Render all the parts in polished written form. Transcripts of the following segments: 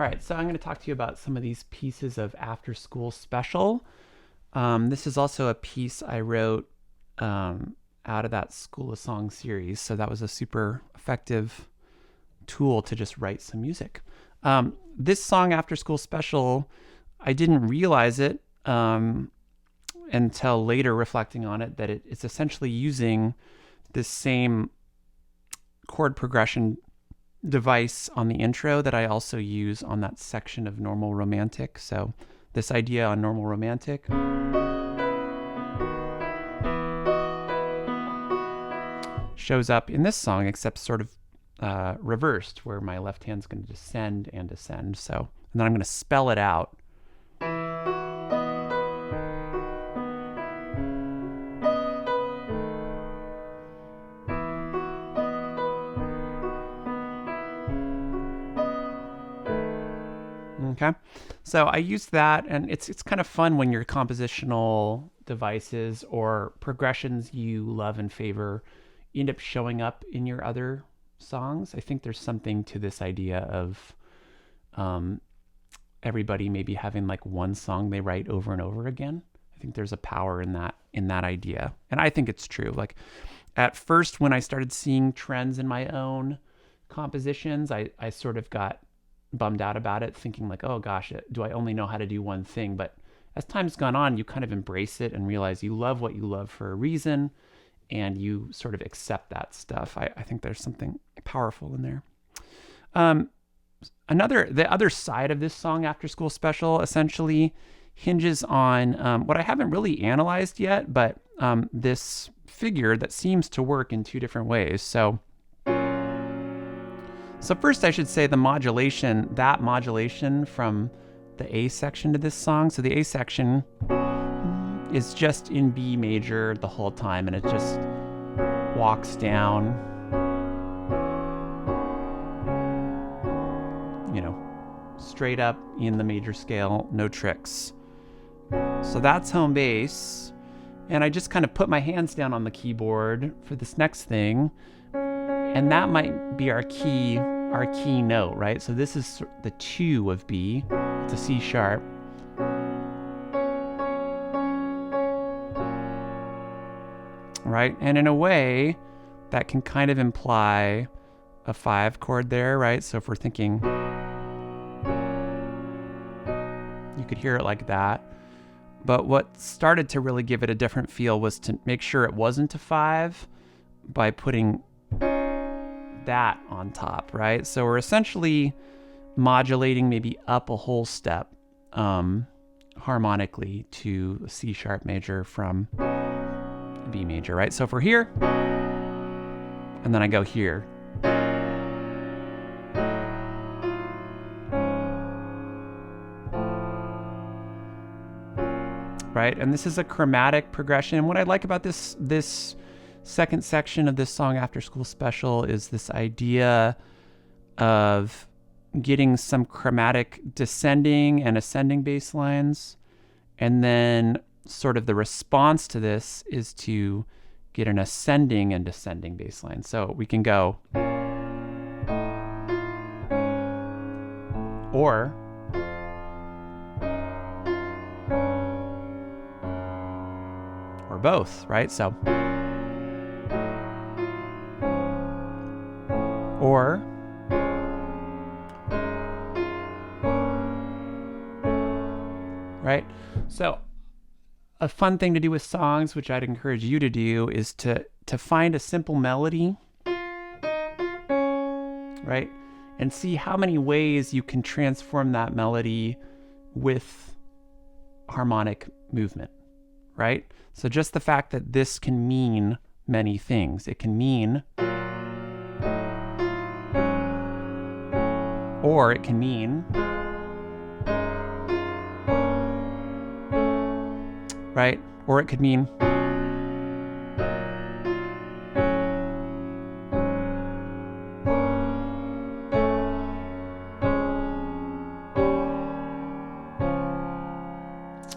right, so I'm going to talk to you about some of these pieces of after school special. This is also a piece I wrote out of that School of Song series, so that was a super effective tool to just write some music. This song, After School Special, I didn't realize it until later reflecting on it, that it's essentially using this same chord progression device on the intro that I also use on that section of Normal Romantic. So this idea on Normal Romantic shows up in this song, except sort of reversed, where my left hand's going to descend and ascend. So, and then I'm going to spell it out. Okay, so I use that, and it's kind of fun when your compositional devices or progressions you love and favor end up showing up in your other songs. I think there's something to this idea of everybody maybe having like one song they write over and over again. I think there's a power in that idea, and I think it's true. Like at first, when I started seeing trends in my own compositions, I sort of got bummed out about it, thinking like, oh gosh, do I only know how to do one thing? But as time's gone on, you kind of embrace it and realize you love what you love for a reason, and you sort of accept that stuff. I think there's something powerful in there. The other side of this song, After School Special, essentially hinges on what I haven't really analyzed yet, but this figure that seems to work in two different ways. So first I should say that modulation from the A section to this song. So the A section is just in B major the whole time, and it just walks down, straight up in the major scale, no tricks. So that's home base. And I just kind of put my hands down on the keyboard for this next thing, and that might be our key note, right? So this is the 2 of B. It's a C sharp. Right? And in a way, that can kind of imply a 5 chord there, right? So if we're thinking, you could hear it like that. But what started to really give it a different feel was to make sure it wasn't a 5 by putting that on top, right? So we're essentially modulating maybe up a whole step harmonically to a C sharp major from B major, right? So if we're here, and then I go here, right? And this is a chromatic progression. And what I like about this second section of this song, After School Special, is this idea of getting some chromatic descending and ascending bass lines, and then sort of the response to this is to get an ascending and descending bass line. So we can go or both, right? So or right? So a fun thing to do with songs, which I'd encourage you to do, is to find a simple melody, right? And see how many ways you can transform that melody with harmonic movement, right? So just the fact that this can mean many things. It can mean, or it can mean, right? Or it could mean,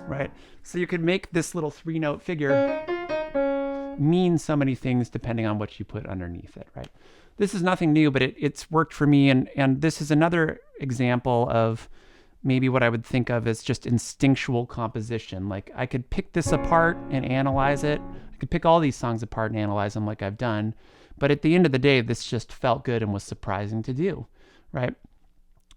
right? So you could make this little 3-note figure mean so many things depending on what you put underneath it, right? This is nothing new, but it's worked for me. And this is another example of maybe what I would think of as just instinctual composition. Like I could pick this apart and analyze it. I could pick all these songs apart and analyze them like I've done. But at the end of the day, this just felt good and was surprising to do, right?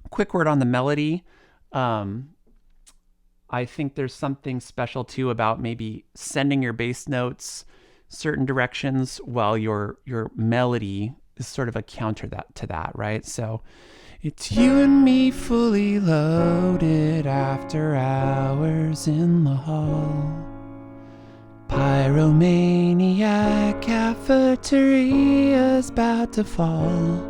Quick word on the melody. I think there's something special too about maybe sending your bass notes certain directions while your melody is sort of a counter to that, right? So it's you and me fully loaded after hours in the hall. Pyromaniac cafeteria's about to fall.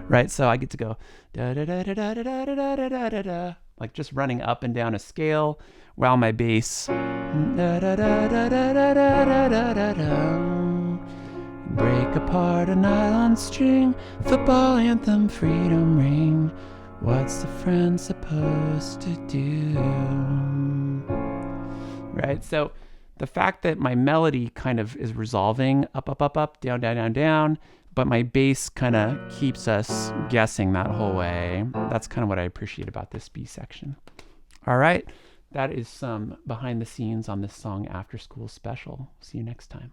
Right, so I get to go da da da da da da da da da da da, like just running up and down a scale while my bass da da da da da da da da da da. Break apart a nylon string, football anthem, freedom ring. What's the friend supposed to do? Right, so the fact that my melody kind of is resolving up, up, up, up, down, down, down, down, but my bass kind of keeps us guessing that whole way. That's kind of what I appreciate about this B section. All right, that is some behind the scenes on this song After School Special. See you next time.